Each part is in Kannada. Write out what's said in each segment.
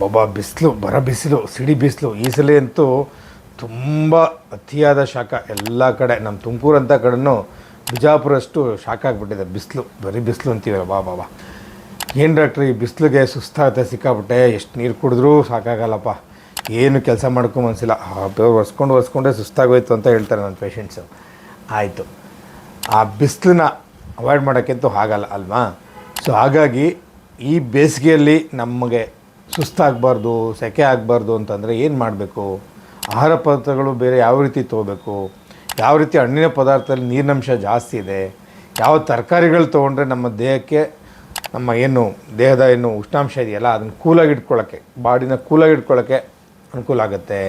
ಬಾಬಾ ಬಿಸಿಲು ಬಿಸಿಲು ಸಿಡಿ ಬಿಸಿಲು ಈ ಸಲ ಅಂತೂ ತುಂಬ ಅತಿಯಾದ ಶಾಖ ಎಲ್ಲ ಕಡೆ. ನಮ್ಮ ತುಮಕೂರು ಅಂತ ಕಡೆನೂ ಬಿಜಾಪುರಷ್ಟು ಶಾಖ ಆಗಿಬಿಟ್ಟಿದೆ. ಬಿಸಿಲು ಬಿಸಿಲು ಅಂತೀವಲ್ಲ ಬಾಬಾ. ಏನು ಡಾಕ್ಟ್ರಿ ಈ ಬಿಸಿಲಿಗೆ ಸುಸ್ತಾಗುತ್ತೆ ಸಿಕ್ಕಾಬಿಟ್ಟೆ, ಎಷ್ಟು ನೀರು ಕುಡಿದ್ರೂ ಸಾಕಾಗಲ್ಲಪ್ಪ, ಏನು ಕೆಲಸ ಮಾಡ್ಕೊಂಬನ್ಸಿಲ್ಲ, ಬೆವರು ಒರೆಸ್ಕೊಂಡೇ ಸುಸ್ತಾಗೋಯ್ತು ಅಂತ ಹೇಳ್ತಾರೆ ನನ್ನ ಪೇಷಂಟ್ಸು. ಆಯಿತು, ಆ ಬಿಸಿಲನ್ನ ಅವಾಯ್ಡ್ ಮಾಡೋಕ್ಕಂತೂ ಆಗಲ್ಲ ಅಲ್ವಾ. ಸೊ ಹಾಗಾಗಿ ಈ ಬೇಸಿಗೆಯಲ್ಲಿ ನಮಗೆ ಸುಸ್ತಾಗಬಾರ್ದು, ಸೆಕೆ ಆಗಬಾರ್ದು ಅಂತಂದರೆ ಏನು ಮಾಡಬೇಕು? ಆಹಾರ ಪದಾರ್ಥಗಳು ಬೇರೆ ಯಾವ ರೀತಿ ತೊಗೋಬೇಕು, ಯಾವ ರೀತಿ ಹಣ್ಣಿನ ಪದಾರ್ಥದಲ್ಲಿ ನೀರಿನಂಶ ಜಾಸ್ತಿ ಇದೆ, ಯಾವ ತರಕಾರಿಗಳು ತೊಗೊಂಡ್ರೆ ನಮ್ಮ ದೇಹಕ್ಕೆ, ನಮ್ಮ ದೇಹದ ಉಷ್ಣಾಂಶ ಇದೆಯಲ್ಲ ಅದನ್ನು ಕೂಲಾಗಿ ಇಟ್ಕೊಳ್ಳೋಕ್ಕೆ, ಬಾಡಿನ ಕೂಲಾಗಿ ಇಟ್ಕೊಳ್ಳೋಕ್ಕೆ ಅನುಕೂಲ ಆಗುತ್ತೆ.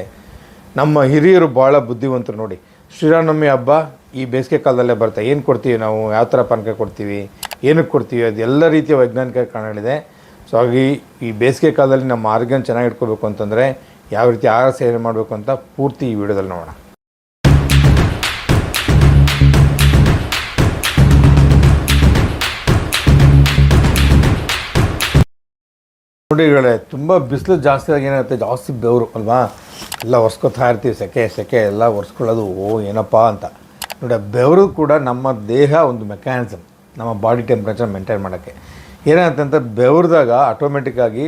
ನಮ್ಮ ಹಿರಿಯರು ಭಾಳ ಬುದ್ಧಿವಂತರು ನೋಡಿ. ಶ್ರೀರಾಮನವಮಿ ಹಬ್ಬ ಈ ಬೇಸಿಗೆ ಕಾಲದಲ್ಲೇ ಬರುತ್ತೆ. ಏನು ಕೊಡ್ತೀವಿ ನಾವು, ಯಾವ ಥರ ಪಾನಕ ಕೊಡ್ತೀವಿ, ಏನಕ್ಕೆ ಕೊಡ್ತೀವಿ, ಅದು ಎಲ್ಲ ರೀತಿಯ ವೈಜ್ಞಾನಿಕ ಕಾರಣಗಳಿದೆ. ಸೊ ಹಾಗಾಗಿ ಈ ಬೇಸಿಗೆ ಕಾಲದಲ್ಲಿ ನಮ್ಮ ಆರೋಗ್ಯನ ಚೆನ್ನಾಗಿ ಇಟ್ಕೋಬೇಕು ಅಂತಂದರೆ ಯಾವ ರೀತಿ ಆಹಾರ ಸೇವನೆ ಮಾಡಬೇಕು ಅಂತ ಪೂರ್ತಿ ಈ ವಿಡಿಯೋದಲ್ಲಿ ನೋಡೋಣ. ನೋಡಿಗಳೇ, ತುಂಬ ಬಿಸಿಲು ಜಾಸ್ತಿ ಆಗಿ ಏನಾಗುತ್ತೆ, ಜಾಸ್ತಿ ಬೆವರು ಅಲ್ವಾ, ಎಲ್ಲ ಒರೆಸ್ಕೊತಾ ಇರ್ತೀವಿ, ಸೆಕೆ ಎಲ್ಲ ಒರೆಸ್ಕೊಳ್ಳೋದು ಏನಪ್ಪ ಅಂತ ನೋಡಿ. ಬೆವರು ಕೂಡ ನಮ್ಮ ದೇಹ ಒಂದು ಮೆಕ್ಯಾನಿಸಮ್, ನಮ್ಮ ಬಾಡಿ ಟೆಂಪ್ರೇಚರ್ ಮೇಂಟೈನ್ ಮಾಡೋಕ್ಕೆ. ಏನಾಗುತ್ತೆ ಬೆವ್ರದಾಗ ಆಟೋಮೆಟಿಕ್ಕಾಗಿ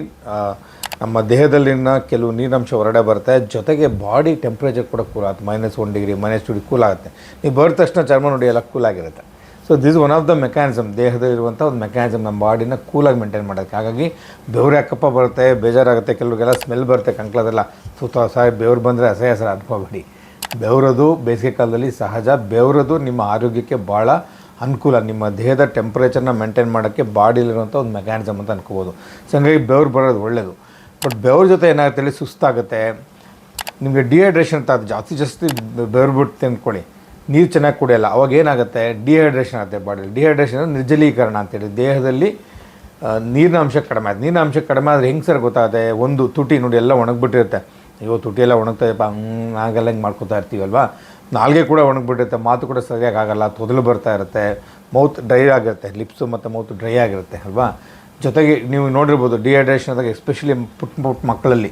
ನಮ್ಮ ದೇಹದಲ್ಲಿನ ಕೆಲವು ನೀರಿನಂಶ ಹೊರಗಡೆ ಬರುತ್ತೆ, ಜೊತೆಗೆ ಬಾಡಿ ಟೆಂಪ್ರೇಚರ್ ಕೂಡ ಕೂಲ್ ಆಗುತ್ತೆ. -1 ಡಿಗ್ರಿ -2 ಕೂಲ್ ಆಗುತ್ತೆ. ನೀವು ಬರೋ ತಕ್ಷಣ ಚರ್ಮ ನೋಡಿ ಎಲ್ಲ ಕೂಲಾಗಿರುತ್ತೆ. So this one of the mechanism, ದೇಹದಲ್ಲಿರುವಂಥ ಒಂದು ಮೆಕ್ಯಾನಿಸಮ್ ನಮ್ಮ ಬಾಡಿನ ಕೂಲಾಗಿ ಮೇಂಟೈನ್ ಮಾಡೋಕ್ಕೆ. ಹಾಗಾಗಿ ಬೆವರು ಯಾಕಪ್ಪ ಬರುತ್ತೆ, ಬೇಜಾರಾಗುತ್ತೆ, ಕೆಲವ್ರಿಗೆಲ್ಲ ಸ್ಮೆಲ್ ಬರುತ್ತೆ ಕಂಕ್ಳದೆಲ್ಲ, ಬೆವರು ಬಂದರೆ ಅಸಹ್ಯ ಸರ್ ಅನ್ಕೋಬೇಡಿ. ಬೆವರೋದು ಬೇಸಿಗೆ ಕಾಲದಲ್ಲಿ ಸಹಜ. ಬೆವರೋದು ನಿಮ್ಮ ಆರೋಗ್ಯಕ್ಕೆ ಭಾಳ ಅನುಕೂಲ, ನಿಮ್ಮ ದೇಹದ ಟೆಂಪ್ರೇಚರ್ನ ಮೇಂಟೈನ್ ಮಾಡೋಕ್ಕೆ ಬಾಡಿಲಿರುವಂಥ ಒಂದು ಮೆಕ್ಯಾನಿಸಮ್ ಅಂತ ಅನ್ಕೋಬೋದು. ಸೊ ಹಂಗಾಗಿ ಬೆವರು ಬರೋದು ಒಳ್ಳೆಯದು. ಬಟ್ ಬೆವ್ರ ಜೊತೆ ಏನಾಗುತ್ತೆ ಹೇಳಿ, ಸುಸ್ತಾಗುತ್ತೆ, ನಿಮಗೆ ಡಿಹೈಡ್ರೇಷನ್ ಅಂತ, ಅದು ಜಾಸ್ತಿ ಬೆವರು ಬಿಟ್ಟು ತಿಂದ್ಕೊಳ್ಳಿ, ನೀರು ಚೆನ್ನಾಗಿ ಕುಡಿಯೋಲ್ಲ, ಅವಾಗ ಏನಾಗುತ್ತೆ, ಡಿಹೈಡ್ರೇಷನ್ ಆಗುತ್ತೆ ಬಾಡಿಯಲ್ಲಿ. ಡಿಹೈಡ್ರೇಷನ್ ನಿರ್ಜಲೀಕರಣ ಅಂತೇಳಿ, ದೇಹದಲ್ಲಿ ನೀರಿನ ಅಂಶ ಕಡಿಮೆ ಆಗುತ್ತೆ. ನೀರಿನ ಅಂಶ ಕಡಿಮೆ ಆದರೆ ಹೆಂಗೆ ಸರ್ ಗೊತ್ತಾಗುತ್ತೆ, ಒಂದು ತುಟಿ ನೋಡಿ ಎಲ್ಲ ಒಣಗಿಬಿಟ್ಟಿರುತ್ತೆ. ಅಯ್ಯೋ ತುಟಿ ಎಲ್ಲ ಒಣಗ್ತಾಯಿಪ್ಪ, ಹಾಗೆಲ್ಲ ಹಿಂಗೆ ಮಾಡ್ಕೊತಾ ಇರ್ತೀವಲ್ವಾ. ನಾಲ್ಗೆ ಕೂಡ ಒಣಗಿಬಿಟ್ಟಿರುತ್ತೆ, ಮಾತು ಕೂಡ ಸರಿಯಾಗಿ ಆಗೋಲ್ಲ, ತೊದಲು ಬರ್ತಾ ಇರುತ್ತೆ, ಮೌತ್ ಡ್ರೈ ಆಗಿರುತ್ತೆ, ಲಿಪ್ಸು ಮತ್ತು ಮೌತ್ ಡ್ರೈ ಆಗಿರುತ್ತೆ ಅಲ್ವಾ. ಜೊತೆಗೆ ನೀವು ನೋಡಿರ್ಬೋದು ಡಿಹೈಡ್ರೇಷನ್ ಆದಾಗ ಎಸ್ಪೆಷಲಿ ಪುಟ್ಟ ಮಕ್ಕಳಲ್ಲಿ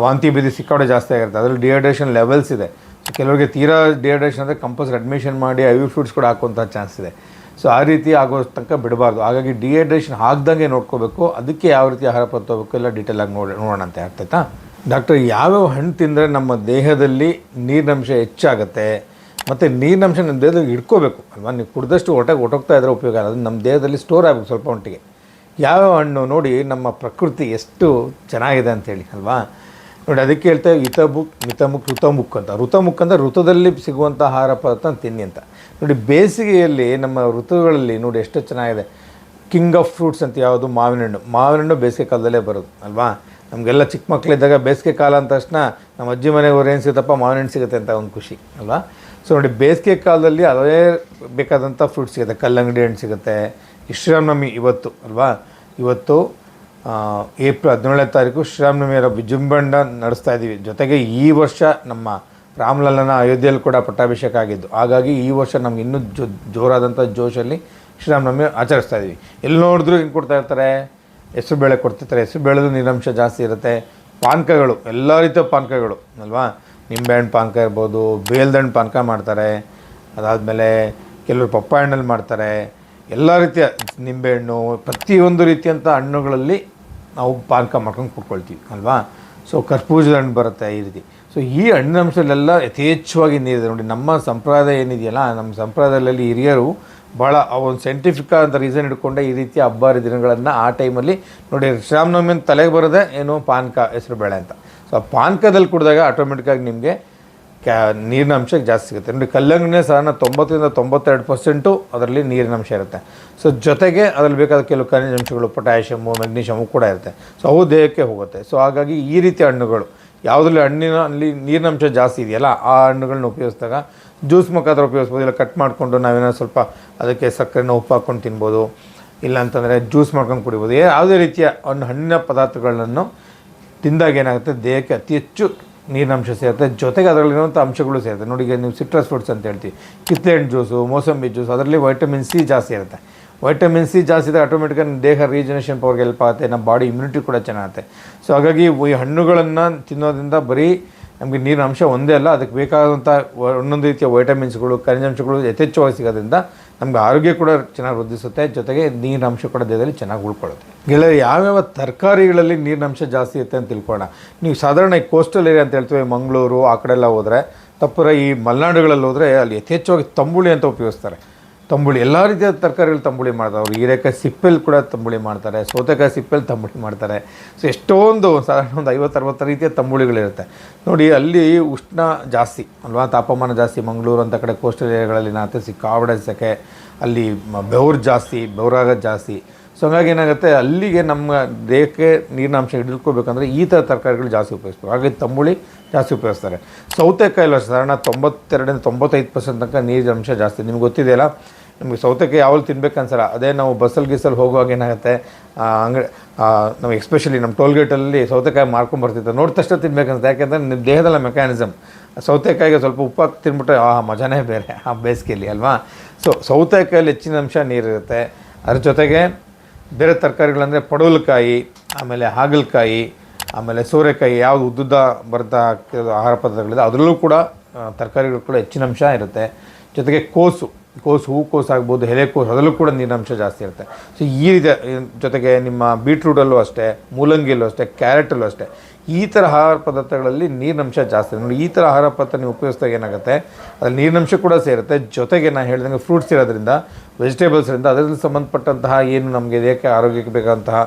ವಾಂತಿ ಭೇದಿ ಸಿಕ್ಕಾಡೆ ಜಾಸ್ತಿ ಆಗಿರುತ್ತೆ. ಅದರಲ್ಲಿ ಡಿಹೈಡ್ರೇಷನ್ ಲೆವೆಲ್ಸ್ ಇದೆ. ಸೊ ಕೆಲವರಿಗೆ ತೀರಾ ಡಿಹೈಡ್ರೇಷನ್ ಅಂದರೆ ಕಂಪಲ್ಸರಿ ಅಡ್ಮಿಷನ್ ಮಾಡಿ IV ಫ್ಲೂಯಿಡ್ಸ್ ಕೂಡ ಹಾಕುವಂಥ ಚಾನ್ಸ್ ಇದೆ. ಸೊ ಆ ರೀತಿ ಆಗೋ ತನಕ ಬಿಡಬಾರ್ದು. ಹಾಗಾಗಿ ಡಿಹೈಡ್ರೇಷನ್ ಆಗ್ದಂಗೆ ನೋಡ್ಕೋಬೇಕು. ಅದಕ್ಕೆ ಯಾವ ರೀತಿ ಆಹಾರ ಪದಾರ್ಥ ತೊಗೋಬೇಕು ಎಲ್ಲ ಡೀಟೇಲಾಗಿ ನೋಡೋಣ ಅಂತ ಆಗ್ತಾಯ್ತಾ. ಡಾಕ್ಟರ್, ಯಾವ್ಯಾವ ಹಣ್ಣು ತಿಂದರೆ ನಮ್ಮ ದೇಹದಲ್ಲಿ ನೀರಿನಂಶ ಹೆಚ್ಚಾಗುತ್ತೆ ಮತ್ತು ನೀರಿನಂಶ ನಮ್ಮ ದೇಹದಲ್ಲಿ ಇಟ್ಕೋಬೇಕು ಅಲ್ವಾ. ನೀವು ಕುಡಿದಷ್ಟು ಹೊಟ್ಟೋಗ್ತಾ ಇದ್ದರೆ ಉಪಯೋಗ ಅಲ್ಲ, ಅದು ನಮ್ಮ ದೇಹದಲ್ಲಿ ಸ್ಟೋರ್ ಆಗಬೇಕು ಸ್ವಲ್ಪ ಮಟ್ಟಿಗೆ. ಯಾವ್ಯಾವ ಹಣ್ಣು ನೋಡಿ ನಮ್ಮ ಪ್ರಕೃತಿ ಎಷ್ಟು ಚೆನ್ನಾಗಿದೆ ಅಂಥೇಳಿ ಅಲ್ವಾ. ನೋಡಿ ಅದಕ್ಕೆ ಹೇಳ್ತೇವೆ ಹಿತಬುಕ್, ಮಿತಮುಕ್, ಋತಮುಕ್ ಅಂತ. ಋತಮುಕ್ ಅಂದರೆ ಋತುದಲ್ಲಿ ಸಿಗುವಂಥ ಆಹಾರ ಪದಾರ್ಥ ತಿನ್ನಿ ಅಂತ. ನೋಡಿ ಬೇಸಿಗೆಯಲ್ಲಿ ನಮ್ಮ ಋತುಗಳಲ್ಲಿ ನೋಡಿ ಎಷ್ಟು ಚೆನ್ನಾಗಿದೆ. ಕಿಂಗ್ ಆಫ್ ಫ್ರೂಟ್ಸ್ ಅಂತ ಯಾವುದು, ಮಾವಿನ ಹಣ್ಣು ಬೇಸಿಗೆ ಕಾಲದಲ್ಲೇ ಬರೋದು ಅಲ್ವಾ. ನಮಗೆಲ್ಲ ಚಿಕ್ಕ ಮಕ್ಕಳಿದ್ದಾಗ ಬೇಸಿಗೆ ಕಾಲ ಅಂದ ತಕ್ಷಣ ನಮ್ಮ ಅಜ್ಜಿ ಮನೆಯವ್ರು ಏನು ಸಿಗುತ್ತಪ್ಪ, ಮಾವಿನ ಹಣ್ಣು ಸಿಗುತ್ತೆ ಅಂತ ಒಂದು ಖುಷಿ ಅಲ್ವಾ. ಸೊ ನೋಡಿ ಬೇಸಿಗೆ ಕಾಲದಲ್ಲಿ ಅದೇ ಬೇಕಾದಂಥ ಫ್ರೂಟ್ಸ್ ಸಿಗುತ್ತೆ. ಕಲ್ಲಂಗಡಿ ಹಣ್ಣು ಸಿಗುತ್ತೆ. ಶ್ರೀರಾಮನವಮಿ ಇವತ್ತು ಅಲ್ವಾ, ಇವತ್ತು ಏಪ್ರಿಲ್ 17ನೇ ತಾರೀಕು ಶ್ರೀರಾಮನವಮಿಯ ವಿಜೃಂಭಣೆ ನಡೆಸ್ತಾ ಇದ್ದೀವಿ. ಜೊತೆಗೆ ಈ ವರ್ಷ ನಮ್ಮ ರಾಮಲಲ್ಲನ ಅಯೋಧ್ಯೆಯಲ್ಲಿ ಕೂಡ ಪಟ್ಟಾಭಿಷೇಕ ಆಗಿದ್ದು, ಹಾಗಾಗಿ ಈ ವರ್ಷ ನಮ್ಗೆ ಇನ್ನೂ ಜೋರಾದಂಥ ಜೋಶಲ್ಲಿ ಶ್ರೀರಾಮನವಮಿ ಆಚರಿಸ್ತಾ ಇದ್ದೀವಿ. ಎಲ್ಲಿ ನೋಡಿದ್ರೂ ಏನು ಕೊಡ್ತಾ ಇರ್ತಾರೆ, ಹೆಸರು ಬೇಳೆ ಕೊಡ್ತಿರ್ತಾರೆ. ಹೆಸರು ಬೇಳೆದು ನೀರಿನಂಶ ಜಾಸ್ತಿ ಇರುತ್ತೆ. ಪಾನಕಗಳು, ಎಲ್ಲ ರೀತಿಯ ಪಾನಕಗಳು ಅಲ್ವಾ, ನಿಂಬೆಹಣ್ಣು ಪಾನಕ ಇರ್ಬೋದು, ಬೇಲ್ದಣ್ಣು ಪಾನಕ ಮಾಡ್ತಾರೆ. ಅದಾದಮೇಲೆ ಕೆಲವರು ಪಪ್ಪಾಯ ಹಣ್ಣಲ್ಲಿ ಮಾಡ್ತಾರೆ. ಎಲ್ಲ ರೀತಿಯ ನಿಂಬೆಹಣ್ಣು, ಪ್ರತಿಯೊಂದು ರೀತಿಯಂಥ ಹಣ್ಣುಗಳಲ್ಲಿ ನಾವು ಪಾನಕ ಮಾಡ್ಕೊಂಡು ಕುಟ್ಕೊಳ್ತೀವಿ ಅಲ್ವಾ. ಸೊ ಕರ್ಪೂಜದ ಹಣ್ಣು ಬರುತ್ತೆ ಈ ರೀತಿ. ಸೊ ಈ ಹಣ್ಣಿನಂಶದಲ್ಲೆಲ್ಲ ಯಥೇಚ್ಛವಾಗಿ ನೀರಿದೆ ನೋಡಿ. ನಮ್ಮ ಸಂಪ್ರದಾಯ ಏನಿದೆಯಲ್ಲ, ನಮ್ಮ ಸಂಪ್ರದಾಯದಲ್ಲಿ ಹಿರಿಯರು ಭಾಳ ಒಂದು ಸೈಂಟಿಫಿಕ್ ಅಂತ ರೀಸನ್ ಹಿಡ್ಕೊಂಡೆ ಈ ರೀತಿಯ ಹಬ್ಬ ಹರಿದಿನಗಳನ್ನು ಆ ಟೈಮಲ್ಲಿ ನೋಡಿ. ಶ್ರೀರಾಮನವಮಿ ಅಂತ ತಲೆಗೆ ಬರೋದೆ ಏನು, ಪಾನಕ, ಹೆಸರು ಬೇಳೆ ಅಂತ. ಸೊ ಆ ಪಾನಕದಲ್ಲಿ ಕುಡಿದಾಗ ಆಟೋಮೆಟಿಕ್ಕಾಗಿ ನಿಮಗೆ ನೀರಿನ ಅಂಶ ಜಾಸ್ತಿ ಸಿಗುತ್ತೆ ನೋಡಿ. ಕಲ್ಲಂಗಡಿನೇ ಸಾಧಾರಣ 90-92% ಅದರಲ್ಲಿ ನೀರಿನ ಅಂಶ ಇರುತ್ತೆ. ಸೊ ಜೊತೆಗೆ ಅದರಲ್ಲಿ ಬೇಕಾದ ಕೆಲವು ಖನಿಜಾಂಶಗಳು, ಪೊಟ್ಯಾಷಿಯಮು, ಮೆಗ್ನೀಷಿಯಮು ಕೂಡ ಇರುತ್ತೆ. ಸೊ ಅವು ದೇಹಕ್ಕೆ ಹೋಗುತ್ತೆ. ಸೊ ಹಾಗಾಗಿ ಈ ರೀತಿಯ ಹಣ್ಣುಗಳು ಯಾವುದ್ರಲ್ಲಿ ಹಣ್ಣಿನಲ್ಲಿ ನೀರಿನಂಶ ಜಾಸ್ತಿ ಇದೆಯಲ್ಲ ಆ ಹಣ್ಣುಗಳನ್ನ ಉಪಯೋಗಿಸಿದಾಗ ಜ್ಯೂಸ್ ಮುಖಾಂತರ ಉಪಯೋಗಿಸ್ಬೋದು. ಇಲ್ಲ ಕಟ್ ಮಾಡಿಕೊಂಡು ನಾವೇನೋ ಸ್ವಲ್ಪ ಅದಕ್ಕೆ ಸಕ್ಕರೆನ ಉಪ್ಪು ಹಾಕ್ಕೊಂಡು ತಿನ್ಬೋದು. ಇಲ್ಲ ಅಂತಂದರೆ ಜ್ಯೂಸ್ ಮಾಡ್ಕೊಂಡು ಕುಡಿಬೋದು. ಯಾವುದೇ ರೀತಿಯ ಹಣ್ಣಿನ ಪದಾರ್ಥಗಳನ್ನು ತಿಂದಾಗ ಏನಾಗುತ್ತೆ, ದೇಹಕ್ಕೆ ಅತಿ ಹೆಚ್ಚು ನೀರಿನಂಶ ಸೇರುತ್ತೆ. ಜೊತೆಗೆ ಅದರಲ್ಲಿರುವಂಥ ಅಂಶಗಳು ಸೇರುತ್ತೆ ನೋಡಿ. ಈಗ ನೀವು ಸಿಟ್ರಸ್ ಫ್ರೂಟ್ಸ್ ಅಂತ ಹೇಳ್ತೀವಿ, ಕಿತ್ತಳೆ ಹಣ್ಣು ಜ್ಯೂಸು, ಮೋಸಂಬಿ ಜ್ಯೂಸ್, ಅದರಲ್ಲಿ ವೈಟಮಿನ್ C ಜಾಸ್ತಿ ಇರುತ್ತೆ. ವೈಟಮಿನ್ ಸಿ ಜಾಸ್ತಿ ಇದ್ದರೆ ಆಟೋಮೆಟಿಕಾಗಿ ದೇಹ ರೀಜನರೇಷನ್ ಪವರ್ಗೆ ಹೆಲ್ಪ್ ಆಗುತ್ತೆ, ನಮ್ಮ ಬಾಡಿ ಇಮ್ಯುನಿಟಿ ಕೂಡ ಚೆನ್ನಾಗುತ್ತೆ. ಸೊ ಹಾಗಾಗಿ ಈ ಹಣ್ಣುಗಳನ್ನು ತಿನ್ನೋದ್ರಿಂದ ಬರೀ ನಮಗೆ ನೀರಿನ ಅಂಶ ಒಂದೇ ಅಲ್ಲ, ಅದಕ್ಕೆ ಬೇಕಾದಂಥ ಒಂದೊಂದು ರೀತಿಯ ವೈಟಮಿನ್ಸ್ಗಳು, ಖನಿಜಾಂಶಗಳು ಯಥೇಚ್ಛವಾಗಿ ಸಿಗೋದ್ರಿಂದ ನಮಗೆ ಆರೋಗ್ಯ ಕೂಡ ಚೆನ್ನಾಗಿ ವೃದ್ಧಿಸುತ್ತೆ, ಜೊತೆಗೆ ನೀರಿನ ಅಂಶ ಕೂಡ ದೇಹದಲ್ಲಿ ಚೆನ್ನಾಗಿ ಉಳ್ಕೊಳ್ಳುತ್ತೆ. ಗೆಳೆಯರು, ಯಾವ್ಯಾವ ತರಕಾರಿಗಳಲ್ಲಿ ನೀರಿನ ಅಂಶ ಜಾಸ್ತಿ ಇರುತ್ತೆ ಅಂತ ತಿಳ್ಕೊಳ್ಳೋಣ. ನೀವು ಸಾಧಾರಣ ಈ ಕೋಸ್ಟಲ್ ಏರಿಯಾ ಅಂತ ಹೇಳ್ತೀವಿ, ಮಂಗಳೂರು ಆ ಕಡೆ ಎಲ್ಲ ಹೋದರೆ, ತಪ್ಪರ ಈ ಮಲೆನಾಡುಗಳಲ್ಲಿ ಹೋದರೆ ಅಲ್ಲಿ ಯಥೇಚ್ಛವಾಗಿ ತಂಬುಳಿ ಅಂತ ಉಪಯೋಗಿಸ್ತಾರೆ. ತಂಬುಳಿ ಎಲ್ಲ ರೀತಿಯ ತರಕಾರಿಗಳು ತಂಬುಳಿ ಮಾಡ್ತಾರೆ. ಅವರು ಹೀರೆಕಾಯಿ ಸಿಪ್ಪೆಲ್ಲಿ ಕೂಡ ತಂಬುಳಿ ಮಾಡ್ತಾರೆ, ಸೌತೆಕಾಯಿ ಸಿಪ್ಪೆಲ್ಲಿ ತಂಬುಳಿ ಮಾಡ್ತಾರೆ. ಸೊ ಎಷ್ಟೊಂದು ಸಾಧಾರಣ ಒಂದು 50-60 ರೀತಿಯ ತಂಬುಳಿಗಳಿರುತ್ತೆ ನೋಡಿ. ಅಲ್ಲಿ ಉಷ್ಣ ಜಾಸ್ತಿ ಅಲ್ವಾ, ತಾಪಮಾನ ಜಾಸ್ತಿ. ಮಂಗಳೂರು ಅಂತ ಕಡೆ ಕೋಸ್ಟಲ್ ಏರಿಯಾಗಳಲ್ಲಿ ನಾತೆ ಸಿಕ್ಕಾಬಡೆ ಸೆಕೆ, ಅಲ್ಲಿ ಬೆವರು ಜಾಸ್ತಿ, ಬೆವರಾಗೋದು ಜಾಸ್ತಿ. ಸೊ ಹಾಗಾಗಿ ಏನಾಗುತ್ತೆ, ಅಲ್ಲಿಗೆ ನಮ್ಮ ದೇಹಕ್ಕೆ ನೀರಿನ ಅಂಶ ಹಿಡಿದುಕೋಬೇಕಂದ್ರೆ ಈ ಥರ ತರಕಾರಿಗಳು ಜಾಸ್ತಿ ಉಪಯೋಗಿಸ್ಬೇಕು. ಹಾಗಾಗಿ ತಂಬುಳಿ ಜಾಸ್ತಿ ಉಪಯೋಗಿಸ್ತಾರೆ. ಸೌತೆಕಾಯಿ ಸಾಧಾರಣ 92-95% ತನಕ ನೀರಿನ ಅಂಶ ಜಾಸ್ತಿ. ನಿಮ್ಗೆ ಗೊತ್ತಿದೆಯಲ್ಲ, ನಮಗೆ ಸೌತೆಕಾಯಿ ಯಾವಾಗ ತಿನ್ಬೇಕು ಅನ್ಸಲ್ಲ. ಅದೇ ನಾವು ಬಸ್ಸಲ್ಲಿ ಹೋಗುವಾಗ ಏನಾಗುತ್ತೆ, ಅಂಗಡಿ ನಾವು ಎಸ್ಪೆಷಲಿ ನಮ್ಮ ಟೋಲ್ಗೇಟಲ್ಲಿ ಸೌತೆಕಾಯಿ ಮಾರ್ಕೊಂಬರ್ತಿತ್ತು, ನೋಡಿದ ತಕ್ಷಣ ತಿನ್ಬೇಕನ್ಸುತ್ತೆ. ಯಾಕೆಂದರೆ ನಿಮ್ಮ ದೇಹದಲ್ಲ ಮೆಕ್ಯಾನಿಸಮ್. ಸೌತೆಕಾಯಿಗೆ ಸ್ವಲ್ಪ ಉಪ್ಪಾಕಿ ತಿನ್ಬಿಟ್ರೆ ಮಜಾನೇ ಬೇರೆ ಆ ಬೇಸಿಗೆಯಲ್ಲಿ ಅಲ್ವಾ. ಸೊ ಸೌತೆಕಾಯಲ್ಲಿ ಹೆಚ್ಚಿನ ಅಂಶ ನೀರಿರುತ್ತೆ. ಅದ್ರ ಜೊತೆಗೆ ಬೇರೆ ತರಕಾರಿಗಳಂದರೆ ಪಡವಲಕಾಯಿ, ಆಮೇಲೆ ಹಾಗಲಕಾಯಿ, ಆಮೇಲೆ ಸೋರೆಕಾಯಿ, ಯಾವುದು ಉದ್ದುದ್ದ ಬರ್ತಾ ಆಹಾರ ಪದಾರ್ಥಗಳಿದೆ ಅದರಲ್ಲೂ ಕೂಡ ತರಕಾರಿಗಳು ಕೂಡ ಹೆಚ್ಚಿನ ಅಂಶ ಇರುತ್ತೆ. ಜೊತೆಗೆ ಕೋಸು, ಹೂಕೋಸು ಆಗ್ಬೋದು, ಎಲೆಕೋಸು, ಅದರಲ್ಲೂ ಕೂಡ ನೀರಿನ ಅಂಶ ಜಾಸ್ತಿ ಇರುತ್ತೆ. ಸೊ ಈ ರೀತಿಯ ಜೊತೆಗೆ ನಿಮ್ಮ ಬೀಟ್ರೂಟಲ್ಲೂ ಅಷ್ಟೇ, ಮೂಲಂಗಿಯಲ್ಲೂ ಅಷ್ಟೇ, ಕ್ಯಾರೆಟಲ್ಲೂ ಅಷ್ಟೇ, ಈ ಥರ ಆಹಾರ ಪದಾರ್ಥಗಳಲ್ಲಿ ನೀರಿನಂಶ ಜಾಸ್ತಿ. ನೋಡಿ, ಈ ಥರ ಆಹಾರ ಪದಾರ್ಥ ನೀವು ಉಪಯೋಗಿಸಿದಾಗ ಏನಾಗುತ್ತೆ, ಅದ್ರಲ್ಲಿ ನೀರಿನಂಶ ಕೂಡ ಸೇರುತ್ತೆ. ಜೊತೆಗೆ ನಾನು ಹೇಳಿದಂಗೆ ಫ್ರೂಟ್ಸ್ ಇರೋದ್ರಿಂದ, ವೆಜಿಟೇಬಲ್ಸ್ರಿಂದ ಅದರಲ್ಲಿ ಸಂಬಂಧಪಟ್ಟಂತಹ ಏನು ನಮಗೆ ದೇಹಕ್ಕೆ ಆರೋಗ್ಯಕ್ಕೆ ಬೇಕಾದಂತಹ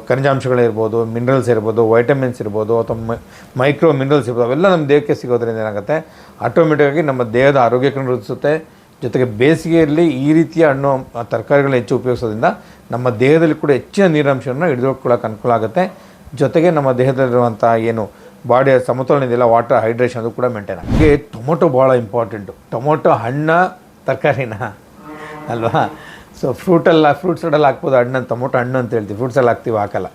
ಖನಿಜಾಂಶಗಳಿರ್ಬೋದು, ಮಿನರಲ್ಸ್ ಇರ್ಬೋದು, ವೈಟಮಿನ್ಸ್ ಇರ್ಬೋದು, ಅಥವಾ ಮೈಕ್ರೋ ಮಿನರಲ್ಸ್ ಇರ್ಬೋದು, ಅವೆಲ್ಲ ನಮ್ಮ ದೇಹಕ್ಕೆ ಸಿಗೋದ್ರಿಂದ ಏನಾಗುತ್ತೆ, ಆಟೋಮೆಟಿಕ್ಕಾಗಿ ನಮ್ಮ ದೇಹದ ಆರೋಗ್ಯಕ್ಕೆ ವೃದ್ಧಿಸುತ್ತೆ. ಜೊತೆಗೆ ಬೇಸಿಗೆಯಲ್ಲಿ ಈ ರೀತಿಯ ಹಣ್ಣು ತರಕಾರಿಗಳನ್ನ ಹೆಚ್ಚು ಉಪಯೋಗಿಸೋದ್ರಿಂದ ನಮ್ಮ ದೇಹದಲ್ಲಿ ಕೂಡ ಹೆಚ್ಚಿನ ನೀರಿನಂಶವನ್ನು ಹಿಡಿದುಕೊಳ್ಳೋಕೆ ಅನುಕೂಲ ಆಗುತ್ತೆ. ಜೊತೆಗೆ ನಮ್ಮ ದೇಹದಲ್ಲಿರುವಂಥ ಏನು ಬಾಡಿಯ ಸಮತೋಲನ ಇದೆಯಲ್ಲ, ವಾಟರ್ ಹೈಡ್ರೇಷನ್, ಅದು ಕೂಡ ಮೇಂಟೈನ್ ಆಗುತ್ತೆ. ಟೊಮೊಟೊ ಭಾಳ ಇಂಪಾರ್ಟೆಂಟು. ಟೊಮೊಟೊ ಹಣ್ಣ ತರಕಾರಿನ ಅಲ್ವಾ. ಸೊ ಫ್ರೂಟ್ಸಲ್ಲಿ ಹಾಕ್ಬೋದು ಹಣ್ಣು, ಟೊಮೊಟೊ ಹಣ್ಣು ಅಂತ ಹೇಳ್ತೀವಿ, ಫ್ರೂಟ್ಸಲ್ಲಿ ಹಾಕ್ತೀವಿ, ಹಾಕಲ್ಲ.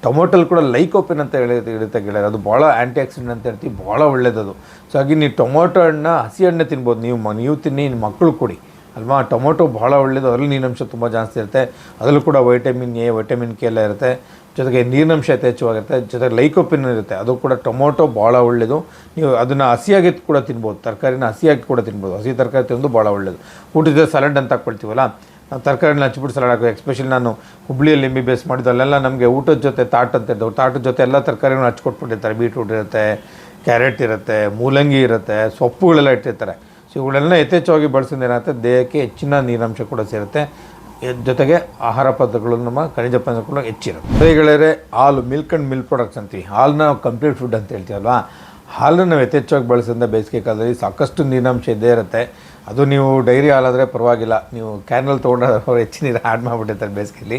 ಟೊಮೊಟೊಲ್ಲಿ ಕೂಡ ಲೈಕೋಪಿನ್ ಅಂತ ಇರುತ್ತೆ ಗೆಳೆಯರು, ಅದು ಭಾಳ ಆ್ಯಂಟಿ ಆಕ್ಸಿಡೆಂಟ್ ಅಂತ ಹೇಳ್ತೀವಿ, ಭಾಳ ಒಳ್ಳೆಯದದು. ಸೊ ಹಾಗೆ ನೀವು ಟೊಮೊಟೊ ಹಣ್ಣು ಹಸಿ ಹಣ್ಣೆ ತಿನ್ಬೋದು, ನೀವು ತಿನ್ನಿ, ನಿಮ್ಮ ಮಕ್ಕಳು ಕೊಡಿ ಅಲ್ವಾ. ಟೊಮೊಟೊ ಭಾಳ ಒಳ್ಳೆಯದು, ಅದರಲ್ಲಿ ನೀರಿನಂಶ ತುಂಬ ಜಾಸ್ತಿ ಇರುತ್ತೆ. ಅದರಲ್ಲೂ ಕೂಡ ವೈಟಮಿನ್ ಎ, ವೈಟಮಿನ್ ಕೆ ಎಲ್ಲ ಇರುತ್ತೆ. ಜೊತೆಗೆ ನೀರಿನಂಶ ಯಥೇಚ್ಛವಾಗಿರುತ್ತೆ. ಜೊತೆಗೆ ಲೈಕೋಪಿನ್ ಇರುತ್ತೆ, ಅದು ಕೂಡ ಟೊಮೊಟೊ ಭಾಳ ಒಳ್ಳೆಯದು. ನೀವು ಅದನ್ನು ಹಸಿಯಾಗಿ ಕೂಡ ತಿನ್ಬೋದು, ತರಕಾರಿನ ಹಸಿಯಾಗಿ ಕೂಡ ತಿನ್ಬೋದು. ಹಸಿ ತರಕಾರಿ ತಿನ್ನೋದು ಭಾಳ ಒಳ್ಳೆಯದು. ಊಟದ ಸಲಾಡ್ ಅಂತ ಹಾಕ್ಕೊಳ್ತೀವಲ್ಲ, ನಾವು ತರಕಾರಿನ ಹಚ್ಬಿಟ್ಟು ಸಲಾಡ್ ಹಾಕೋ. ಎಸ್ಪೆಷಲಿ ನಾನು ಹುಬ್ಳಿಯಲ್ಲಿ MBBS ಮಾಡಿದ್ದು, ಅಲ್ಲೆಲ್ಲ ನಮಗೆ ಊಟದ ಜೊತೆ ತಾಟ್ ಅಂತ ಇರ್ತವೆ, ತಾಟದ ಜೊತೆ ಎಲ್ಲ ತರಕಾರಿಗಳನ್ನ ಹಚ್ಕೊಟ್ಬಿಟ್ಟಿರ್ತಾರೆ. ಬೀಟ್ರೂಟ್ ಇರುತ್ತೆ, ಕ್ಯಾರೆಟ್ ಇರುತ್ತೆ, ಮೂಲಂಗಿ ಇರುತ್ತೆ, ಸೊಪ್ಪುಗಳೆಲ್ಲ ಇಟ್ಟಿರ್ತಾರೆ. ಸೊ ಇವುಗಳೆಲ್ಲ ಯಥೇಚ್ಛವಾಗಿ ಬಳಸೋದು ಏನಾಗುತ್ತೆ, ದೇಹಕ್ಕೆ ಹೆಚ್ಚಿನ ನೀರಿನಂಶ ಕೂಡ ಸೇರುತ್ತೆ. ಜೊತೆಗೆ ಆಹಾರ ಪದಾರ್ಥಗಳು ನಮ್ಮ ಖನಿಜ ಪದಾರ್ಥಗಳು ಹೆಚ್ಚಿರುತ್ತೆ. ಗೆಳೆಯರೆ, ಹಾಲು, ಮಿಲ್ಕ್ ಆ್ಯಂಡ್ ಮಿಲ್ಕ್ ಪ್ರಾಡಕ್ಟ್ಸ್ ಅಂತೀವಿ. ಹಾಲನ್ನ ನಾವು ಕಂಪ್ಲೀಟ್ ಫುಡ್ ಅಂತ ಹೇಳ್ತೀವಲ್ವಾ. ಹಾಲನ್ನು ನಾವು ಯಥೇಚ್ಛವಾಗಿ ಬಳಸೋದ್ರಿಂದ ಬೇಸಿಗೆ ಕಾಲದಲ್ಲಿ ಸಾಕಷ್ಟು ನೀರಿನಂಶ ಇದ್ದೇ ಇರುತ್ತೆ. ಅದು ನೀವು ಡೈರಿ ಹಾಲಾದರೆ ಪರವಾಗಿಲ್ಲ, ನೀವು ಕ್ಯಾನಲ್ಲಿ ತೊಗೊಂಡ್ರೆ ಅವ್ರು ಹೆಚ್ಚಿನ ನೀರು ಆ್ಯಡ್ ಮಾಡಿಬಿಟ್ಟಿರ್ತಾರೆ ಬೇಸಿಗೆಯಲ್ಲಿ.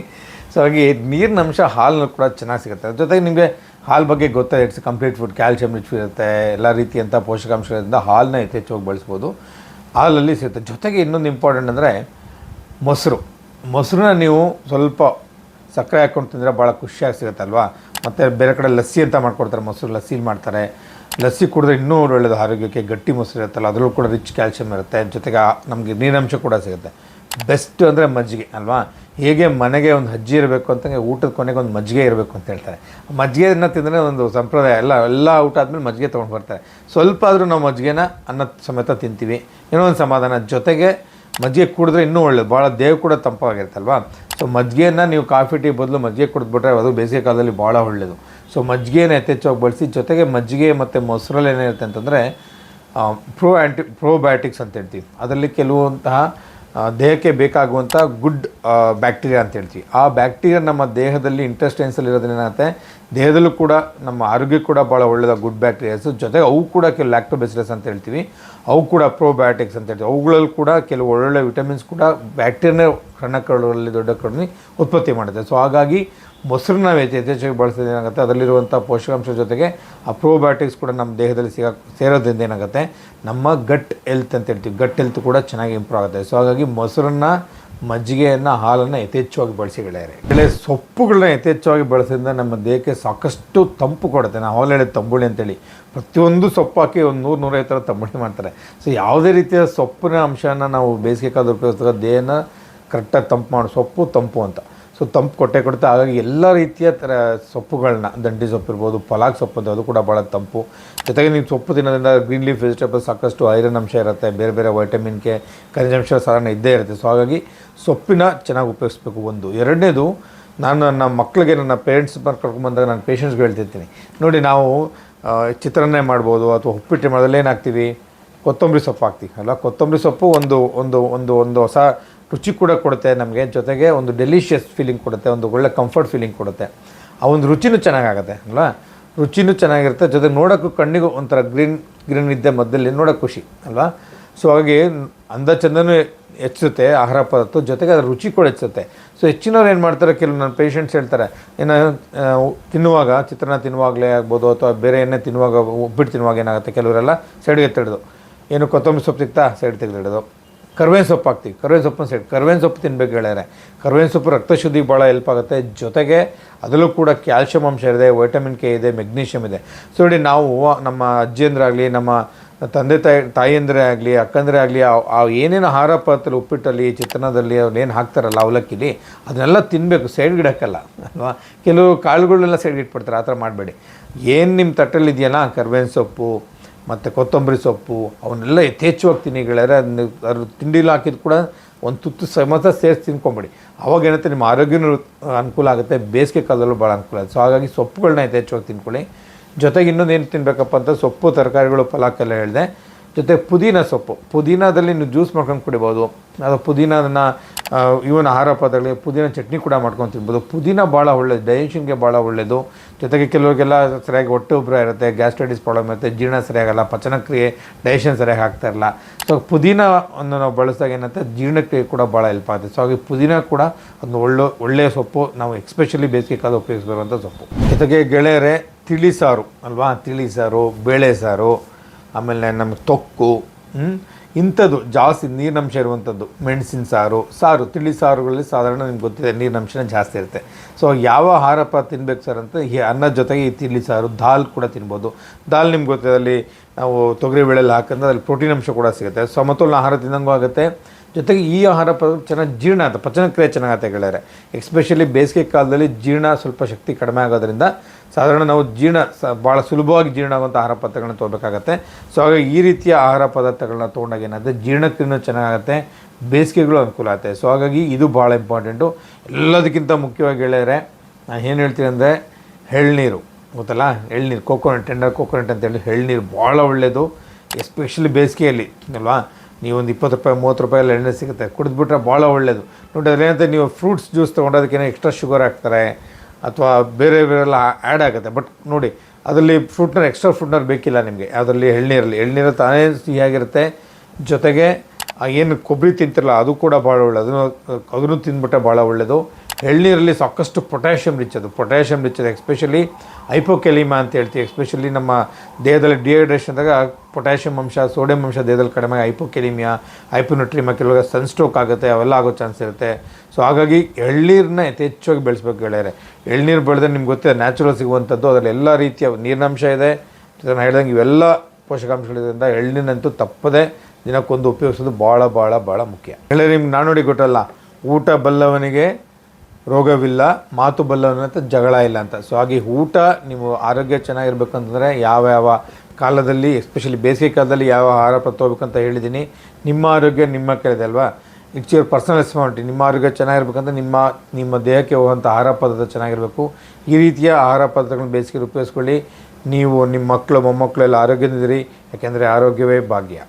ಸೊ ಹಾಗೆ ನೀರಿನ ಅಂಶ ಹಾಲಿನಲ್ಲಿ ಕೂಡ ಚೆನ್ನಾಗಿ ಸಿಗುತ್ತೆ. ಅದ್ರ ಜೊತೆಗೆ ನಿಮಗೆ ಹಾಲು ಬಗ್ಗೆ ಗೊತ್ತಾ, it's complete food, calcium rich ಇರುತ್ತೆ, ಎಲ್ಲ ರೀತಿಯಂಥ ಪೋಷಕಾಂಶಗಳಿಂದ ಹಾಲನ್ನ ಯಥೇಚ್ಛವಾಗಿ ಬಳಸ್ಬೋದು. ಹಾಲಲ್ಲಿ ಸಿಗುತ್ತೆ. ಜೊತೆಗೆ ಇನ್ನೊಂದು ಇಂಪಾರ್ಟೆಂಟ್ ಅಂದರೆ ಮೊಸರನ್ನ ನೀವು ಸ್ವಲ್ಪ ಸಕ್ಕರೆ ಹಾಕ್ಕೊಂಡು ತಿಂದರೆ ಭಾಳ ಖುಷಿಯಾಗಿ ಸಿಗುತ್ತಲ್ವಾ. ಮತ್ತು ಬೇರೆ ಕಡೆ ಲಸ್ಸಿ ಅಂತ ಮಾಡ್ಕೊಡ್ತಾರೆ, ಮೊಸರು ಲಸ್ಸಿ ಮಾಡ್ತಾರೆ. ಲಸ್ಸಿ ಕುಡಿದ್ರೆ ಇನ್ನೂ ಒಳ್ಳೆಯದು ಆರೋಗ್ಯಕ್ಕೆ. ಗಟ್ಟಿ ಮೊಸರು ಇರುತ್ತಲ್ಲ, ಅದರಲ್ಲೂ ಕೂಡ ರಿಚ್ ಕ್ಯಾಲ್ಸಿಯಂ ಇರುತ್ತೆ. ಜೊತೆಗೆ ನಮಗೆ ನೀರಿನಂಶ ಕೂಡ ಸಿಗುತ್ತೆ. ಬೆಸ್ಟ್ ಅಂದರೆ ಮಜ್ಜಿಗೆ ಅಲ್ವಾ. ಹೇಗೆ ಮನೆಗೆ ಒಂದು ಅಜ್ಜಿ ಇರಬೇಕು ಅಂತಂಗೆ ಊಟದ ಕೊನೆಗೆ ಒಂದು ಮಜ್ಜಿಗೆ ಇರಬೇಕು ಅಂತ ಹೇಳ್ತಾರೆ. ಮಜ್ಜಿಗೆಯನ್ನು ತಿಂದರೆ ಒಂದು ಸಂಪ್ರದಾಯ. ಎಲ್ಲ ಊಟ ಆದಮೇಲೆ ಮಜ್ಜಿಗೆ ತೊಗೊಂಡು ಬರ್ತಾರೆ. ಸ್ವಲ್ಪ ಆದರೂ ನಾವು ಮಜ್ಜಿಗೆನ ಅನ್ನ ಸಮೇತ ತಿಂತೀವಿ, ಏನೋ ಒಂದು ಸಮಾಧಾನ. ಜೊತೆಗೆ ಮಜ್ಜಿಗೆ ಕುಡಿದ್ರೆ ಇನ್ನೂ ಒಳ್ಳೆಯದು, ಭಾಳ ದೇಹ ಕೂಡ ತಂಪಾಗಿರುತ್ತಲ್ವ. ಸೊ ಮಜ್ಜಿಗೆಯನ್ನು ನೀವು ಕಾಫಿ ಟೀ ಬದಲು ಮಜ್ಜಿಗೆ ಕುಡಿದ್ಬಿಟ್ರೆ ಅದು ಬೇಸಿಗೆ ಕಾಲದಲ್ಲಿ ಭಾಳ ಒಳ್ಳೆಯದು. ಸೊ ಮಜ್ಜಿಗೆಯನ್ನು ಯಥೇಚ್ಛವಾಗಿ ಬಳಸಿ. ಜೊತೆಗೆ ಮಜ್ಜಿಗೆ ಮತ್ತು ಮೊಸರಲ್ಲಿ ಏನಿರುತ್ತೆ ಅಂತಂದರೆ ಪ್ರೋಬಯೋಟಿಕ್ಸ್ ಅಂತ ಹೇಳ್ತೀವಿ. ಅದರಲ್ಲಿ ಕೆಲವಂತಹ ದೇಹಕ್ಕೆ ಬೇಕಾಗುವಂಥ ಗುಡ್ ಬ್ಯಾಕ್ಟೀರಿಯಾ ಅಂತ ಹೇಳ್ತೀವಿ. ಆ ಬ್ಯಾಕ್ಟೀರಿಯಾ ನಮ್ಮ ದೇಹದಲ್ಲಿ ಇಂಟೆಸ್ಟೈನ್ಸಲ್ಲಿ ಇರೋದ್ರಿಂದ ಏನಾಗುತ್ತೆ, ದೇಹದಲ್ಲೂ ಕೂಡ ನಮ್ಮ ಆರೋಗ್ಯಕ್ಕೆ ಕೂಡ ಭಾಳ ಒಳ್ಳೆಯದ ಗುಡ್ ಬ್ಯಾಕ್ಟೀರಿಯಾಸು. ಜೊತೆಗೆ ಅವು ಕೂಡ ಕೆಲವು ಲ್ಯಾಕ್ಟೋಬೆಸಿಲಸ್ ಅಂತ ಹೇಳ್ತೀವಿ, ಅವು ಕೂಡ ಪ್ರೋಬಯೋಟಿಕ್ಸ್ ಅಂತ ಹೇಳ್ತೀವಿ. ಅವುಗಳಲ್ಲಿ ಕೂಡ ಕೆಲವು ಒಳ್ಳೊಳ್ಳೆ ವಿಟಮಿನ್ಸ್ ಕೂಡ ಬ್ಯಾಕ್ಟೀರಿಯಾನೇ ಸಣ್ಣ ಕರುಳಲ್ಲಿ ದೊಡ್ಡ ಕರುಳಲ್ಲಿ ಉತ್ಪತ್ತಿ ಮಾಡುತ್ತೆ. ಸೊ ಹಾಗಾಗಿ ಮೊಸರನ್ನ ಯಥೇಚ್ಛವಾಗಿ ಬಳಸೋದು ಏನಾಗುತ್ತೆ, ಅದರಲ್ಲಿರುವಂಥ ಪೋಷಕಾಂಶ ಜೊತೆಗೆ ಆ ಪ್ರೋಬಯೋಟಿಕ್ಸ್ ಕೂಡ ನಮ್ಮ ದೇಹದಲ್ಲಿ ಸೇರೋದ್ರಿಂದ ಏನಾಗುತ್ತೆ, ನಮ್ಮ ಗಟ್ ಹೆಲ್ತ್ ಅಂತ ಹೇಳ್ತೀವಿ, ಗಟ್ ಹೆಲ್ತ್ ಕೂಡ ಚೆನ್ನಾಗಿ ಇಂಪ್ರೂವ್ ಆಗುತ್ತೆ. ಸೊ ಹಾಗಾಗಿ ಮೊಸರನ್ನ, ಮಜ್ಜಿಗೆಯನ್ನು, ಹಾಲನ್ನು ಯಥೇಚ್ಛವಾಗಿ ಬಳಸಿ ಗೆಳೆಯರೆ. ಸೊಪ್ಪುಗಳನ್ನ ಯಥೇಚ್ಛವಾಗಿ ಬಳಸೋದ್ರಿಂದ ನಮ್ಮ ದೇಹಕ್ಕೆ ಸಾಕಷ್ಟು ತಂಪು ಕೊಡುತ್ತೆ. ನಾವು ಆವಾಗಲೇ ಹೇಳಿದ ತಂಬುಳಿ ಅಂತೇಳಿ, ಪ್ರತಿಯೊಂದು ಸೊಪ್ಪು ಹಾಕಿ ಒಂದು 100-150 ಥರ ತಂಬುಳಿ ಮಾಡ್ತಾರೆ. ಸೊ ಯಾವುದೇ ರೀತಿಯ ಸೊಪ್ಪಿನ ಅಂಶನ ನಾವು ಬೇಸಿಗೆ ಕಾಲದಲ್ಲಿ ಉಪಯೋಗಿಸಿದಾಗ ದೇಹನ ಕರೆಕ್ಟಾಗಿ ತಂಪು ಮಾಡೋ ಸೊಪ್ಪು ತಂಪು ಅಂತ. ಸೊ ತಂಪು ಕೊಡುತ್ತೆ. ಹಾಗಾಗಿ ಎಲ್ಲ ರೀತಿಯ ಥರ ಸೊಪ್ಪುಗಳನ್ನ, ದಂಡಿ ಸೊಪ್ಪು ಇರ್ಬೋದು, ಪಲಾಕ್ ಸೊಪ್ಪು ಅಂತ ಅದು ಕೂಡ ಭಾಳ ತಂಪು. ಜೊತೆಗೆ ನೀವು ಸೊಪ್ಪು ತಿನ್ನೋದ್ರಿಂದ ಗ್ರೀನ್ ಲೀಫ್ ವೆಜಿಟೇಬಲ್ ಸಾಕಷ್ಟು ಐರನ್ ಅಂಶ ಇರುತ್ತೆ, ಬೇರೆ ಬೇರೆ ವೈಟಮಿನ್ ಕೆ, ಖನಿಜಾಂಶ ಸಾಧಾರಣ ಇದ್ದೇ ಇರುತ್ತೆ. ಸೊ ಹಾಗಾಗಿ ಸೊಪ್ಪಿನ ಚೆನ್ನಾಗಿ ಉಪಯೋಗಿಸ್ಬೇಕು. ಒಂದು. ಎರಡನೇದು, ನಾನು ನನ್ನ ಮಕ್ಕಳಿಗೆ, ನನ್ನ ಪೇರೆಂಟ್ಸ್ ಕರ್ಕೊಂಡ್ಬಂದಾಗ ನಾನು ಪೇಷಂಟ್ಸ್ಗೆ ಹೇಳ್ತಿರ್ತೀನಿ, ನೋಡಿ ನಾವು ಚಿತ್ರಾನ್ನ ಮಾಡ್ಬೋದು ಅಥವಾ ಉಪ್ಪಿಟ್ಟು ಮಾಡೋದ್ರಲ್ಲಿ ಏನಾಗ್ತೀವಿ, ಕೊತ್ತಂಬರಿ ಸೊಪ್ಪು ಹಾಕ್ತೀವಿ ಅಲ್ಲ. ಕೊತ್ತಂಬರಿ ಸೊಪ್ಪು ಒಂದು ಒಂದು ಒಂದು ಒಂದು ಹೊಸ ರುಚಿ ಕೂಡ ಕೊಡುತ್ತೆ ನಮಗೆ, ಜೊತೆಗೆ ಒಂದು ಡೆಲಿಷಿಯಸ್ ಫೀಲಿಂಗ್ ಕೊಡುತ್ತೆ, ಒಂದು ಒಳ್ಳೆ ಕಂಫರ್ಟ್ ಫೀಲಿಂಗ್ ಕೊಡುತ್ತೆ. ಆ ಒಂದು ರುಚಿನೂ ಚೆನ್ನಾಗಾಗುತ್ತೆ ಅಲ್ವಾ, ರುಚಿನೂ ಚೆನ್ನಾಗಿರುತ್ತೆ. ಜೊತೆಗೆ ನೋಡೋಕ್ಕೂ ಕಣ್ಣಿಗೂ ಒಂಥರ ಗ್ರೀನ್ ಇದ್ದೆ ಮಧ್ಯದಲ್ಲಿ ನೋಡೋಕ್ಕೆ ಖುಷಿ ಅಲ್ವಾ. ಸೊ ಹಾಗಾಗಿ ಅಂದ ಚಂದನೂ ಹೆಚ್ಚುತ್ತೆ ಆಹಾರ ಪದಾರ್ಥ, ಜೊತೆಗೆ ಅದರ ರುಚಿ ಕೂಡ ಹೆಚ್ಚುತ್ತೆ. ಸೊ ಹೆಚ್ಚಿನವ್ರು ಏನು ಮಾಡ್ತಾರೆ, ಕೆಲವು ನನ್ನ ಪೇಷಂಟ್ಸ್ ಹೇಳ್ತಾರೆ, ಏನೋ ತಿನ್ನುವಾಗ, ಚಿತ್ರಾನ್ನ ತಿನ್ನುವಾಗಲೇ ಆಗ್ಬೋದು ಅಥವಾ ಬೇರೆ ಎಣ್ಣೆ ತಿನ್ನುವಾಗ, ಉಪ್ಪಿಟ್ಟು ತಿನ್ನುವಾಗ ಏನಾಗುತ್ತೆ, ಕೆಲವರೆಲ್ಲ ಸೈಡ್ಗೆ ಎತ್ತಿಡೋದು, ಏನು ಕೊತ್ತಂಬರಿ ಸೊಪ್ಪು ಸಿಗ್ತಾ ಸೈಡ್ ತೆಗೆದಿಡೋದು. ಕರ್ಬೇವಿನ ಸೊಪ್ಪು ಹಾಕ್ತೀವಿ, ಕರ್ಬೇವಿನ ಸೊಪ್ಪನ್ನು ಸೈಡ್, ಕರ್ಬೇವಿನ ಸೊಪ್ಪು ತಿನ್ಬೇಕು ಹೇಳ್ಯಾರೆ. ಕರ್ಬೇವಿನ ಸೊಪ್ಪು ರಕ್ತ ಶುದ್ಧಿಗೆ ಭಾಳ ಹೆಲ್ಪ್ ಆಗುತ್ತೆ. ಜೊತೆಗೆ ಅದರಲ್ಲೂ ಕೂಡ ಕ್ಯಾಲ್ಶಿಯಂ ಅಂಶ ಇದೆ, ವೈಟಮಿನ್ ಕೆ ಇದೆ, ಮೆಗ್ನೀಷಿಯಮ್ ಇದೆ. ಸೊ ನೋಡಿ, ನಾವು ನಮ್ಮ ಅಜ್ಜಿಯಂದ್ರಾಗಲಿ, ನಮ್ಮ ತಂದೆ ತಾಯಿಯಂದರೆ ಆಗಲಿ, ಅಕ್ಕಂದರೆ ಆಗಲಿ, ಏನೇನು ಆಹಾರ ಪದಾರ್ಥದಲ್ಲಿ, ಉಪ್ಪಿಟ್ಟಲ್ಲಿ, ಚಿತ್ರಾನ್ನದಲ್ಲಿ ಅವ್ರೇನು ಹಾಕ್ತಾರಲ್ಲ ಅವಲಕ್ಕಿಲಿ, ಅದನ್ನೆಲ್ಲ ತಿನ್ನಬೇಕು, ಸೈಡ್ಗೆ ಹಾಕಲ್ಲ ಅಲ್ವಾ. ಕೆಲವು ಕಾಳುಗಳನ್ನೆಲ್ಲ ಸೈಡ್ಗೆ ಇಟ್ಬಿಡ್ತಾರೆ, ಆ ಥರ ಮಾಡಬೇಡಿ. ಏನು ನಿಮ್ಮ ತಟ್ಟಲ್ಲಿ ಇದೆಯಲ್ಲ, ಕರ್ಬೇವಿನ ಸೊಪ್ಪು ಮತ್ತು ಕೊತ್ತಂಬರಿ ಸೊಪ್ಪು ಅವನ್ನೆಲ್ಲ ಯಥೇಚ್ಛವಾಗಿ ತಿನ್ನಿಗಳಾರೆ. ಅದ್ರ ತಿಂಡಿಲಿ ಹಾಕಿದ್ದು ಕೂಡ ಒಂದು ತುತ್ತು ಸಮೇತ ಸೇರಿಸಿ ತಿನ್ಕೊಂಬಿಡಿ. ಅವಾಗ ಏನಾಗುತ್ತೆ, ನಿಮ್ಮ ಆರೋಗ್ಯನೂ ಅನುಕೂಲ ಆಗುತ್ತೆ, ಬೇಸಿಗೆ ಕಾಲದಲ್ಲೂ ಭಾಳ ಅನುಕೂಲ ಆಗುತ್ತೆ. ಸೊ ಹಾಗಾಗಿ ಸೊಪ್ಪುಗಳನ್ನ ಯಥೇಚ್ಛವಾಗಿ ತಿನ್ಕೊಳ್ಳಿ. ಜೊತೆಗೆ ಇನ್ನೊಂದು ಏನು ತಿನ್ನಬೇಕಪ್ಪ ಅಂತ, ಸೊಪ್ಪು ತರಕಾರಿಗಳು ಪಲಾಕೆಲ್ಲ ಹೇಳಿದೆ. ಜೊತೆ ಪುದೀನ ಸೊಪ್ಪು, ಪುದೀನದಲ್ಲಿ ನೀವು ಜ್ಯೂಸ್ ಮಾಡ್ಕೊಂಡು ಕುಡಿಬೋದು, ಅದು ಪುದೀನದನ್ನು ಇವನ್ ಆಹಾರ ಪದಾರ್ಥಗಳಿಗೆ ಪುದೀನ ಚಟ್ನಿ ಕೂಡ ಮಾಡ್ಕೊಂಡು ತಿನ್ಬೋದು. ಪುದೀನ ಭಾಳ ಒಳ್ಳೆಯದು, ಡೈಜೆಷನ್ಗೆ ಭಾಳ ಒಳ್ಳೆಯದು. ಜೊತೆಗೆ ಕೆಲವರಿಗೆಲ್ಲ ಸರಿಯಾಗಿ ಹೊಟ್ಟೆ ಉಬ್ಬರ ಇರುತ್ತೆ, ಗ್ಯಾಸ್ಟ್ರೈಟಿಸ್ ಪ್ರಾಬ್ಲಮ್ ಇರುತ್ತೆ, ಜೀರ್ಣ ಸರಿಯಾಗಲ್ಲ, ಪಚನಕ್ರಿಯೆ ಡೈಜೆಷನ್ ಸರಿಯಾಗಿ ಆಗ್ತಾಯಿರಲ್ಲ. ಸೊ ಪುದೀನವನ್ನು ನಾವು ಬಳಸಿದಾಗ ಏನಂತೆ, ಜೀರ್ಣಕ್ರಿಯೆ ಕೂಡ ಭಾಳ ಹೆಲ್ಪ್ ಆಗುತ್ತೆ. ಸೊ ಹಾಗೆ ಪುದೀನ ಕೂಡ ಒಂದು ಒಳ್ಳೆಯ ಸೊಪ್ಪು, ನಾವು ಎಕ್ಸ್ಪೆಷಲಿ ಬೇಸಿಗೆ ಕಾಲ ಉಪಯೋಗಿಸ್ಬರುವಂಥ ಸೊಪ್ಪು. ಜೊತೆಗೆ ಗೆಳೆಯರೆ, ತಿಳಿ ಸಾರು ಅಲ್ವಾ, ತಿಳಿ ಸಾರು, ಬೇಳೆ ಸಾರು, ಆಮೇಲೆ ನಮಗೆ ತೊಕ್ಕು, ಇಂಥದ್ದು ಜಾಸ್ತಿ ನೀರಿನಂಶ ಇರುವಂಥದ್ದು, ಮೆಣಸಿನ ಸಾರು, ತಿಳಿ ಸಾರುಗಳಲ್ಲಿ ಸಾಧಾರಣ ನಿಮ್ಗೆ ಗೊತ್ತಿದೆ ನೀರಿನಂಶನೇ ಜಾಸ್ತಿ ಇರುತ್ತೆ. ಸೊ ಯಾವ ಆಹಾರ ಪದಾರ್ಥ ತಿನ್ಬೇಕು ಸರ್ ಅಂತ, ಈ ಅನ್ನದ ಜೊತೆಗೆ ಈ ತಿಳಿ ಸಾರು, ದಾಲ್ ಕೂಡ ತಿನ್ಬೋದು. ದಾಲ್ ನಿಮ್ಗೆ ಗೊತ್ತಿದೆ, ಅಲ್ಲಿ ನಾವು ತೊಗರಿಬೇಳೆಲ್ಲ ಹಾಕಂದ್ರೆ ಅಲ್ಲಿ ಪ್ರೋಟೀನ್ ಅಂಶ ಕೂಡ ಸಿಗುತ್ತೆ, ಸಮತೋಲನ ಆಹಾರ ತಿನ್ನಂಗೂ ಆಗುತ್ತೆ. ಜೊತೆಗೆ ಈ ಆಹಾರ ಪದಾರ್ಥ ಚೆನ್ನಾಗಿ ಜೀರ್ಣ ಆಗುತ್ತೆ, ಪಚನಕ್ರಿಯೆ ಚೆನ್ನಾಗತ್ತೆ ಗೆಳೆಯರೆ. ಎಸ್ಪೆಷಲಿ ಬೇಸಿಗೆ ಕಾಲದಲ್ಲಿ ಜೀರ್ಣ ಸ್ವಲ್ಪ ಶಕ್ತಿ ಕಡಿಮೆ ಆಗೋದ್ರಿಂದ ಸಾಧಾರಣ ನಾವು ಭಾಳ ಸುಲಭವಾಗಿ ಜೀರ್ಣ ಆಗುವಂಥ ಆಹಾರ ಪದಾರ್ಥಗಳನ್ನ ತೊಗೋಬೇಕಾಗತ್ತೆ. ಸೊ ಹಾಗಾಗಿ ಈ ರೀತಿಯ ಆಹಾರ ಪದಾರ್ಥಗಳನ್ನ ತೊಗೊಂಡಾಗ ಏನಾಗುತ್ತೆ, ಜೀರ್ಣಕ್ರಿಯೆನೂ ಚೆನ್ನಾಗುತ್ತೆ, ಬೇಸಿಗೆಗಳು ಅನುಕೂಲ ಆಗುತ್ತೆ. ಸೊ ಹಾಗಾಗಿ ಇದು ಭಾಳ ಇಂಪಾರ್ಟೆಂಟು. ಎಲ್ಲದಕ್ಕಿಂತ ಮುಖ್ಯವಾಗಿ ಗೆಳೆಯರೆ, ನಾನು ಏನು ಹೇಳ್ತೀನಿ ಅಂದರೆ, ಎಳ್ನೀರು ಗೊತ್ತಲ್ಲ, ಎಳ್ನೀರು, ಟೆಂಡರ್ ಕೋಕೋನಟ್ ಅಂತೇಳಿ ಎಳ್ನೀರು ಭಾಳ ಒಳ್ಳೆಯದು, ಎಸ್ಪೆಷಲಿ ಬೇಸಿಗೆಯಲ್ಲಿ ಅಲ್ವಾ. ನೀವೊಂದು 20 ರೂಪಾಯಿ 30 ರೂಪಾಯಲ್ಲಿ ಎಣ್ಣೆ ಸಿಗುತ್ತೆ, ಕುಡಿದ್ಬಿಟ್ರೆ ಭಾಳ ಒಳ್ಳೆಯದು. ನೋಡಿ, ಅದೇನಂತೆ, ನೀವು ಫ್ರೂಟ್ಸ್ ಜ್ಯೂಸ್ ತೊಗೊಂಡೋದಕ್ಕೇನೋ ಎಕ್ಸ್ಟ್ರಾ ಶುಗರ್ ಹಾಕ್ತಾರೆ ಅಥವಾ ಬೇರೆಲ್ಲ ಆ್ಯಡ್ ಆಗುತ್ತೆ. ಬಟ್ ನೋಡಿ, ಅದರಲ್ಲಿ ಎಕ್ಸ್ಟ್ರಾ ಫ್ರೂಟ್ನರ್ ಬೇಕಿಲ್ಲ ನಿಮಗೆ. ಅದರಲ್ಲಿ ಎಳ್ನೀರು ತಾನೇ ಸಿಹಿಯಾಗಿರುತ್ತೆ. ಜೊತೆಗೆ ಏನು ಕೊಬ್ಬರಿ ತಿಂತಿರಲ್ಲ ಅದು ಕೂಡ ಭಾಳ ಒಳ್ಳೆಯದು, ಅದನ್ನು ತಿಂದ್ಬಿಟ್ರೆ ಭಾಳ ಒಳ್ಳೆಯದು. ಎಳ್ನೀರಲ್ಲಿ ಸಾಕಷ್ಟು ಪೊಟ್ಯಾಷಿಯಮ್ ರಿಚ್ ಇದೆ, ಎಸ್ಪೆಷಲಿ ಹೈಪೋಕೆಲಿಮಾ ಅಂತ ಹೇಳ್ತೀವಿ. ಎಸ್ಪೆಷಲಿ ನಮ್ಮ ದೇಹದಲ್ಲಿ ಡಿಹೈಡ್ರೇಷನ್ ಆದಾಗ ಪೊಟ್ಯಾಷಿಯಮ್ ಅಂಶ, ಸೋಡಿಯಂ ಅಂಶ ದೇಹದಲ್ಲಿ ಕಡಿಮೆ, ಹೈಪೋಕೆಲಿಮಿಯಾ, ಹೈಪೋನ್ಯೂಟ್ರಿಮಾ, ಕೆಲವಾಗ ಸನ್ಸ್ಟ್ರೋಕ್ ಆಗುತ್ತೆ, ಅವೆಲ್ಲ ಆಗೋ ಚಾನ್ಸ್ ಇರುತ್ತೆ. ಸೊ ಹಾಗಾಗಿ ಎಳ್ನೀರನ್ನ ಯಥೇಚ್ಛವಾಗಿ ಬೆಳೆಸ್ಬೇಕು ಗೆಳೆಯರೆ. ಎಳ್ನೀರು ಬೆಳೆದ್ರೆ ನಿಮ್ಗೆ ಗೊತ್ತಿದೆ, ನ್ಯಾಚುರಲ್ ಸಿಗುವಂಥದ್ದು, ಅದರಲ್ಲಿ ಎಲ್ಲ ರೀತಿಯ ನೀರಿನಂಶ ಇದೆ. ನಾನು ಹೇಳ್ದಂಗೆ ಇವೆಲ್ಲ ಪೋಷಕಾಂಶಗಳಿರೋದ್ರಿಂದ ಎಳ್ನೀರಂತೂ ತಪ್ಪದೆ ದಿನಕ್ಕೊಂದು ಉಪಯೋಗಿಸೋದು ಭಾಳ ಭಾಳ ಭಾಳ ಮುಖ್ಯ. ಗೆಳೆಯರೆ, ನಿಮ್ಗೆ ನಾನು ನೋಡಿ ಗೊತ್ತಲ್ಲ, ಊಟ ಬಲ್ಲವನಿಗೆ ರೋಗವಿಲ್ಲ, ಮಾತು ಬಲ್ಲವನಂತ ಜಗಳ ಇಲ್ಲ ಅಂತ. ಸೊ ಹಾಗೆ ಊಟ, ನೀವು ಆರೋಗ್ಯ ಚೆನ್ನಾಗಿರ್ಬೇಕಂತಂದರೆ ಯಾವ ಕಾಲದಲ್ಲಿ, ಎಸ್ಪೆಷಲಿ ಬೇಸಿಗೆ ಕಾಲದಲ್ಲಿ ಯಾವ ಆಹಾರ ಪದಾರ್ಥ ತೊಗೋಬೇಕಂತ ಹೇಳಿದ್ದೀನಿ. ನಿಮ್ಮ ಆರೋಗ್ಯ ನಿಮ್ಮ ಕೈಲಿದೆ ಅಲ್ವಾ, ಇಟ್ಸ್ ಯುವರ್ ಪರ್ಸನಲ್ ರೆಸ್ಪಾನ್ಸಿಬಿಲಿಟಿ. ನಿಮ್ಮ ಆರೋಗ್ಯ ಚೆನ್ನಾಗಿರ್ಬೇಕಂದ್ರೆ ನಿಮ್ಮ ದೇಹಕ್ಕೆ ಹೋಗುವಂಥ ಆಹಾರ ಪದಾರ್ಥ ಚೆನ್ನಾಗಿರಬೇಕು. ಈ ರೀತಿಯ ಆಹಾರ ಪದಾರ್ಥಗಳನ್ನ ಬೇಸಿಗೆ ಉಪಯೋಗಿಸ್ಕೊಳ್ಳಿ. ನೀವು, ನಿಮ್ಮ ಮಕ್ಕಳು ಮೊಮ್ಮಕ್ಕಳು ಎಲ್ಲ ಆರೋಗ್ಯದಿಂದಿರಿ, ಯಾಕೆಂದರೆ ಆರೋಗ್ಯವೇ ಭಾಗ್ಯ.